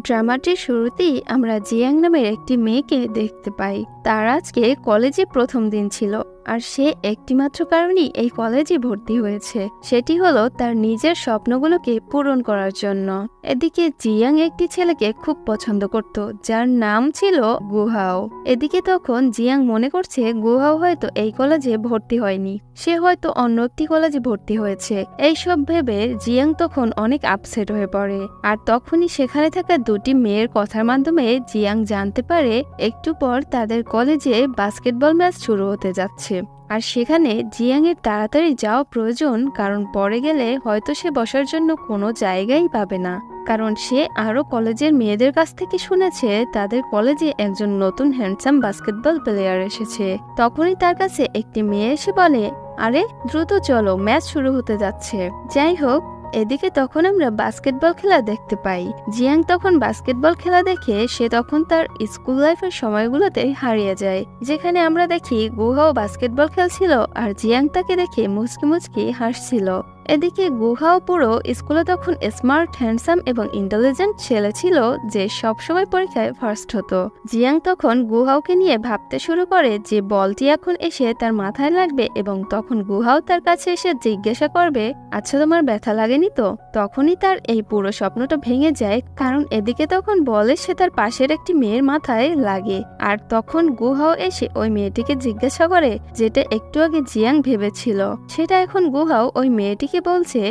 ড্রামাটির শুরুতেই আমরা জিয়াং নামের একটি মেয়েকে দেখতে পাই। তার আজকে কলেজে প্রথম দিন ছিল, আর সে একটিমাত্র কারণেই এই কলেজে ভর্তি হয়েছে, সেটি হলো তার নিজের স্বপ্নগুলোকে পূরণ করার জন্য। এদিকে জিয়াং একটি ছেলেকে খুব পছন্দ করত, যার নাম ছিল গুহাও। এদিকে তখন জিয়াং মনে করছে গুহাও হয়তো এই কলেজে ভর্তি হয়নি, সে হয়তো অন্য একটি কলেজে ভর্তি হয়েছে। এইসব ভেবে জিয়াং তখন অনেক আপসেট হয়ে পড়ে। আর তখনই সেখানে থাকা দুটি মেয়ের কথার মাধ্যমে জিয়াং জানতে পারে একটু পর তাদের কলেজে বাস্কেটবল ম্যাচ শুরু হতে যাচ্ছে। আর সেখানে জিয়াং এর তাড়াতাড়ি যাওয়া প্রয়োজন, কারণ পরে গেলে হয়তো সে বসার জন্য কোনো জায়গাই পাবে না। কারণ সে আরো কলেজের মেয়েদের কাছ থেকে শুনেছে তাদের কলেজে একজন নতুন হ্যান্ডসাম বাস্কেটবল প্লেয়ার এসেছে। তখনই তার কাছে একটি মেয়ে এসে বলে, আরে দ্রুত চলো, ম্যাচ শুরু হতে যাচ্ছে। যাই হোক, এদিকে তখন আমরা বাস্কেটবল খেলা দেখতে পাই। জিয়াং তখন বাস্কেটবল খেলা দেখে সে তখন তার স্কুল লাইফের সময়গুলোতে হারিয়ে যায়, যেখানে আমরা দেখি গুহাও বাস্কেটবল খেলছিল আর জিয়াং তাকে দেখে মুচকি মুচকি হাসছিল। এদিকে গুহাও পুরো স্কুলে তখন স্মার্ট, হ্যান্ডসাম এবং ইন্টেলিজেন্ট ছেলে ছিল, যে সবসময় পরীক্ষায় ফার্স্ট হতো। জিয়াং তখন গুহাওকে নিয়ে ভাবতে শুরু করে যে বলটি এখন এসে তার মাথায় লাগবে, এবং তখন গুহাও তার কাছে এসে জিজ্ঞাসা করবে, আচ্ছা তোমার ব্যথা লাগেনি তো? তখনই তার এই পুরো স্বপ্নটা ভেঙে যায়, কারণ এদিকে তখন বলে সে তার পাশের একটি মেয়ের মাথায় লাগে। আর তখন গুহাও এসে ওই মেয়েটিকে জিজ্ঞাসা করে যেটা একটু আগে জিয়াং ভেবেছিল, সেটা এখন গুহাও ওই মেয়েটিকে বলছে,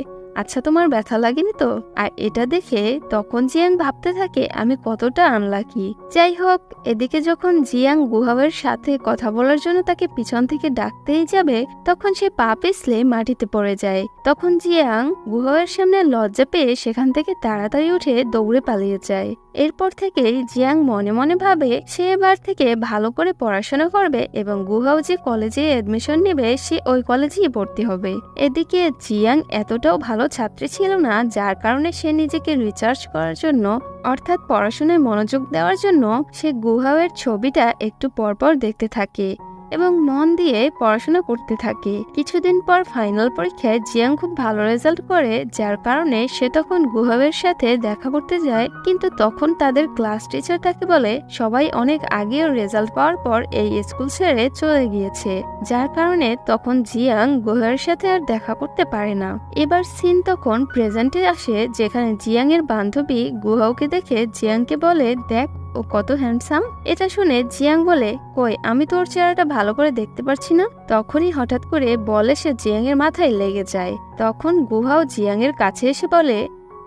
আচ্ছা তোমার ব্যথা লাগেনি তো? আর এটা দেখে তখন জিয়াং ভাবতে থাকে আমি কতটা আনলাকি। যাই হোক, এদিকে যখন জিয়াং গুহাওয়ের সাথে কথা বলার জন্য তাকে পিছন থেকে ডাকতেই যাবে, তখন সে পা পিছলে মাটিতে পড়ে যায়। তখন জিয়াং গুহাওয়ের সামনে লজ্জা পেয়ে সেখান থেকে তাড়াতাড়ি উঠে দৌড়ে পালিয়ে যায়। এরপর থেকে জিয়াং মনে মনে ভাবে সে এবার থেকে ভালো করে পড়াশোনা করবে এবং গুহাও যে কলেজে এডমিশন নেবে সে ওই কলেজেই ভর্তি হবে। এদিকে জিয়াং এতটাও ভালো ছাত্রী ছিল না, যার কারণে সে নিজেকে রিচার্জ করার জন্য, অর্থাৎ পড়াশোনায় মনোযোগ দেওয়ার জন্য, সে গুহাওয়ের ছবিটা একটু পরপর দেখতে থাকে এবং মন দিয়ে পড়াশোনা করতে থাকে। কিছুদিন পর ফাইনাল পরীক্ষায় জিয়াং খুব ভালো রেজাল্ট করে, যার কারণে সে তখন গুহাওয়ের সাথে দেখা করতে যায়। কিন্তু তখন তাদের ক্লাস টিচার তাকে বলে সবাই অনেক আগেও রেজাল্ট পাওয়ার পর এই স্কুল ছেড়ে চলে গিয়েছে, যার কারণে তখন জিয়াং গুহাওয়ের সাথে আর দেখা করতে পারে না। এবার সিন তখন প্রেজেন্টে আসে, যেখানে জিয়াং এর বান্ধবী গুহাওকে দেখে জিয়াংকে বলে, দেখ ও কত হ্যান্ডসাম। এটা শুনে জিয়াং বলে, কই আমি তোর চেহারাটা ভালো করে দেখতে পারছি না। তখনই হঠাৎ করে বলে সে জিয়াং এর মাথায় লেগে যায়। তখন গুহাও জিয়াং এর কাছে এসে বলে,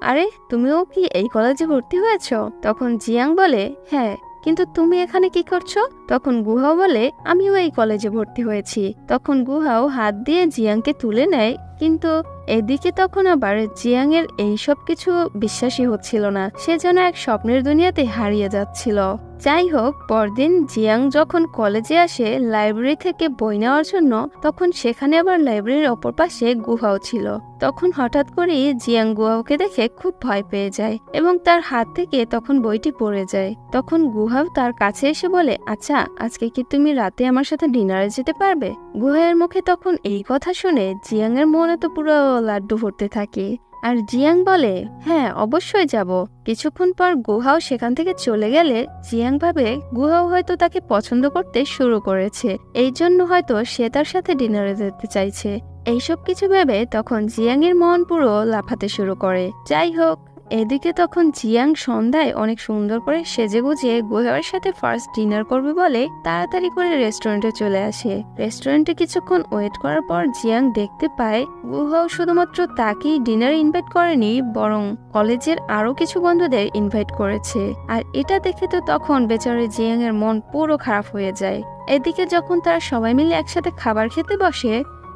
আরে তুমিও কি এই কলেজে ভর্তি হয়েছ? তখন জিয়াং বলে, হ্যাঁ, কিন্তু তুমি এখানে কি করছো? তখন গুহাও বলে, আমিও এই কলেজে ভর্তি হয়েছি। তখন গুহাও হাত দিয়ে জিয়াংকে তুলে নেয়, কিন্তু এদিকে তখন আবার জিয়াং এর এইসব কিছু বিশ্বাসই হচ্ছিল না, সে যেন এক স্বপ্নের দুনিয়াতে হারিয়ে যাচ্ছিল। যাই হোক, পরদিন জিয়াং যখন কলেজে আসে লাইব্রেরি থেকে বই নেওয়ার জন্য, তখন সেখানে আবার লাইব্রেরির অপর পাশে গুহাও ছিল। তখন হঠাৎ করে জিয়াং গুহাওকে দেখে খুব ভয় পেয়ে যায় এবং তার হাত থেকে তখন বইটি পড়ে যায়। তখন গুহাও তার কাছে এসে বলে, আচ্ছা আজকে কি তুমি রাতে আমার সাথে ডিনারে যেতে পারবে? গুহায়ের মুখে তখন এই কথা শুনে জিয়াং এর মনে তো পুরো লাড্ডু ফুটতে থাকে। আর জিয়াং বলে, হ্যাঁ অবশ্যই যাব। কিছুক্ষণ পর গুহাও সেখান থেকে চলে গেলে জিয়াং ভাবে গুহাও হয়তো তাকে পছন্দ করতে শুরু করেছে, এই জন্য হয়তো সে তার সাথে ডিনারে যেতে চাইছে। এইসব কিছু ভেবে তখন জিয়াং এর মন পুরো লাফাতে শুরু করে। যাই হোক, এদিকে তখন জিয়াং সন্ধ্যায় অনেক সুন্দর করে সেজে গুজিয়ে গুহাওয়ের সাথে ফার্স্ট ডিনার করবে বলে তাড়াতাড়ি করে রেস্টুরেন্টে চলে আসে। রেস্টুরেন্টে কিছুক্ষণ ওয়েট করার পর জিয়াং দেখতে পায় গুহাও শুধুমাত্র তাকেই ডিনারে ইনভাইট করেনি, বরং কলেজের আরো কিছু বন্ধুদের ইনভাইট করেছে। আর এটা দেখে তো তখন বেচারে জিয়াং এর মন পুরো খারাপ হয়ে যায়। এদিকে যখন তারা সবাই মিলে একসাথে খাবার খেতে বসে,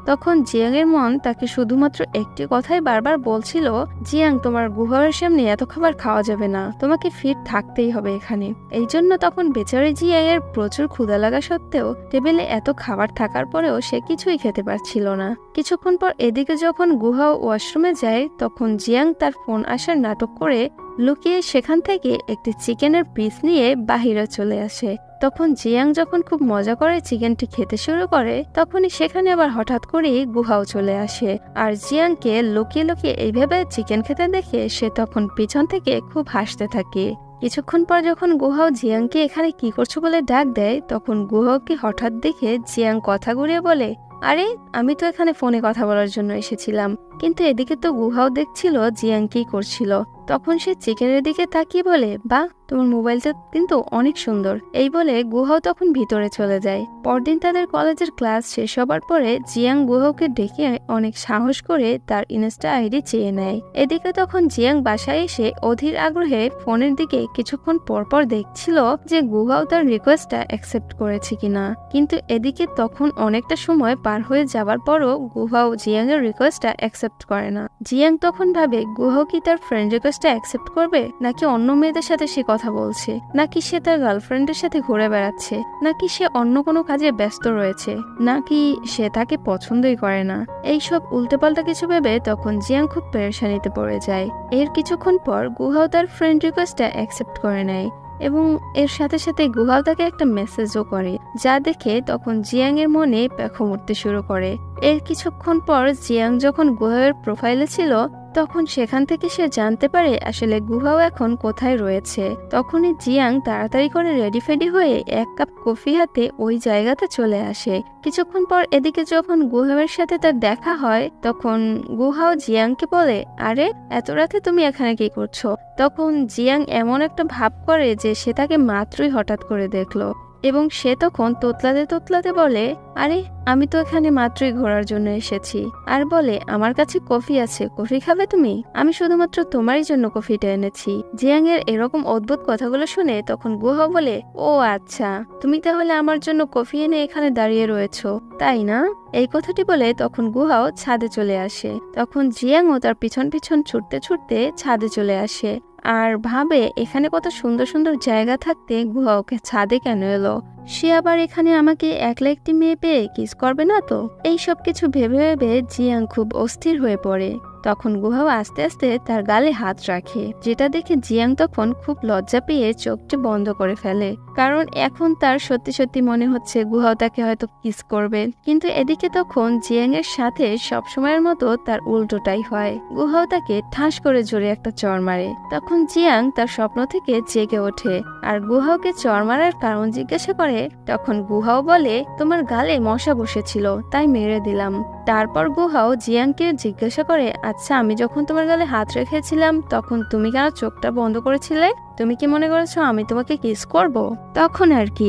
তখন জিয়াং এর মন তাকে শুধুমাত্র একটি কথাই বারবার বলছিল, জিয়াং তোমার গুহাওয়ের সামনে এত খাবার খাওয়া যাবে না, তোমাকে ফিট থাকতেই হবে এখানে। এই জন্য তখন বেচারি জিয়াং এর প্রচুর ক্ষুধা লাগা সত্ত্বেও টেবিলে এত খাবার থাকার পরেও সে কিছুই খেতে পারছিল না। কিছুক্ষণ পর এদিকে যখন গুহাও ওয়াশরুমে যায়, তখন জিয়াং তার ফোন আসার নাটক করে লুকিয়ে সেখান থেকে একটি চিকেনের পিস নিয়ে বাহিরে চলে আসে। তখন জিয়াং যখন খুব মজা করে চিকেনটি খেতে শুরু করে, তখনই সেখানে আবার হঠাৎ করেই গুহাও চলে আসে। আর জিয়াংকে লুকিয়ে লুকিয়ে এইভাবে চিকেন খেতে দেখে সে তখন পিছন থেকে খুব হাসতে থাকে। কিছুক্ষণ পর যখন গুহাও জিয়াংকে এখানে কি করছো বলে ডাক দেয়, তখন গুহাওকে হঠাৎ দেখে জিয়াং কথা ঘুরিয়ে বলে, আরে আমি তো এখানে ফোনে কথা বলার জন্য এসেছিলাম। কিন্তু এদিকে তো গুহাও দেখছিল জিয়াং কি করছিল। তখন সে চিকেনের দিকে তাকিয়ে বলে, বাহ, তোমার মোবাইলটা কিন্তু অনেক সুন্দর। এই বলে গুহাও তখন ভিতরে চলে যায়। পরদিন তাদের কলেজের ক্লাস শেষ হবার পরে জিয়াং গুহাওকে ডেকে অনেক সাহস করে তার ইনস্টা আইডি চেয়ে নেয়। এদিকে তখন জিয়াং বাসায় এসে অধীর আগ্রহে ফোনের দিকে কিছুক্ষণ পরপর দেখছিল যে গুহাও তার রিকোয়েস্টটা অ্যাকসেপ্ট করেছে কিনা। কিন্তু এদিকে তখন অনেকটা সময় পার হয়ে যাবার পরও গুহাও জিয়াং এর রিকোয়েস্টটা অ্যাকসেপ্ট করে না। জিয়াং তখন ভাবে গুহাও কি তার ফ্রেন্ড রিকোয়েস্টটা অ্যাকসেপ্ট করবে, নাকি অন্য মেয়েদের সাথে সে কথা বলছে, নাকি সে তার গার্লফ্রেন্ডের সাথে ঘুরে বেড়াচ্ছে, নাকি সে অন্য কোনো কাজে ব্যস্ত রয়েছে, নাকি সে তাকে পছন্দই করে না। এইসব উল্টোপাল্টা কিছু ভেবে তখন জিয়াং খুব পেরেশানিতে পড়ে যায়। এর কিছুক্ষণ পর গুহাও তার ফ্রেন্ড রিকোয়েস্টটা অ্যাকসেপ্ট করে নেয় এবং এর সাথে সাথে গুহাও তাকে একটা মেসেজও করে, যা দেখে তখন জিয়াং এর মনে পেখম উঠতে শুরু করে। এর কিছুক্ষণ পর জিয়াং যখন গুহাওয়ের প্রোফাইলে ছিল, তখন সেখান থেকে সে জানতে পারে আসলে গুহাও এখন কোথায় রয়েছে। তখনই জিয়াং তাড়াতাড়ি করে রেডি ফেডি হয়ে এক কাপ কফি হাতে ওই জায়গাতে চলে আসে। কিছুক্ষণ পর এদিকে যখন গুহাওয়ের সাথে তার দেখা হয়, তখন গুহাও জিয়াংকে বলে, আরে এত রাতে তুমি এখানে কি করছো? তখন জিয়াং এমন একটা ভাব করে যে সে তাকে মাত্রই হঠাৎ করে দেখলো এবং সে তখন তোতলাতে তোতলাতে বলে, আরে আমি তো এখানে মাত্রই ঘোরার জন্য এসেছি। আর বলে, আমার কাছে কফি আছে, কফি খাবে তুমি? আমি শুধুমাত্র তোমারই জন্য কফিটা এনেছি। জিয়াং এর এরকম অদ্ভুত কথাগুলো শুনে তখন গুহা বলে, ও আচ্ছা, তুমি তাহলে আমার জন্য কফি এনে এখানে দাঁড়িয়ে রয়েছো, তাই না? এই কথাটি বলে তখন গুহাও ছাদে চলে আসে। তখন জিয়াংও তার পিছন পিছন ছুটতে ছুটতে ছাদে চলে আসে আর ভাবে এখানে কত সুন্দর সুন্দর জায়গা থাকতে গুহা ওকে ছাদে কেন এলো? সে আবার এখানে আমাকে একলা একটি মেয়ে পেয়ে কিস করবে না তো? এই সব কিছু ভেবে ভেবে জিয়াং খুব অস্থির হয়ে পড়ে। তখন গুহাও আস্তে আস্তে তার গালে হাত রাখে, যেটা দেখে জিয়াং তখন খুব লজ্জা পেয়ে চোখটি বন্ধ করে ফেলে, কারণ এখন তার সত্যি সত্যি মনে হচ্ছে গুহাও তাকে হয়তো কিস করবে। কিন্তু এদিকে তখন জিয়াং এর সাথে সবসময়ের মতো তার উল্টোটাই হয়। গুহাও তাকে ঠাস করে জোরে একটা চড় মারে। তখন জিয়াং তার স্বপ্ন থেকে জেগে ওঠে আর গুহাওকে চড় মারার কারণ জিজ্ঞাসা করে। তখন গুহাও বলে, তোমার গালে মশা বসেছিল তাই মেরে দিলাম। তারপর গুহাও জিয়াংকে জিজ্ঞাসা করে, আচ্ছা আমি যখন তোমার গালে হাত রেখেছিলাম তখন তুমি কেন চোখটা বন্ধ করেছিলে? তুমি কি মনে করেছো আমি তোমাকে কিস করব? তখন আর কি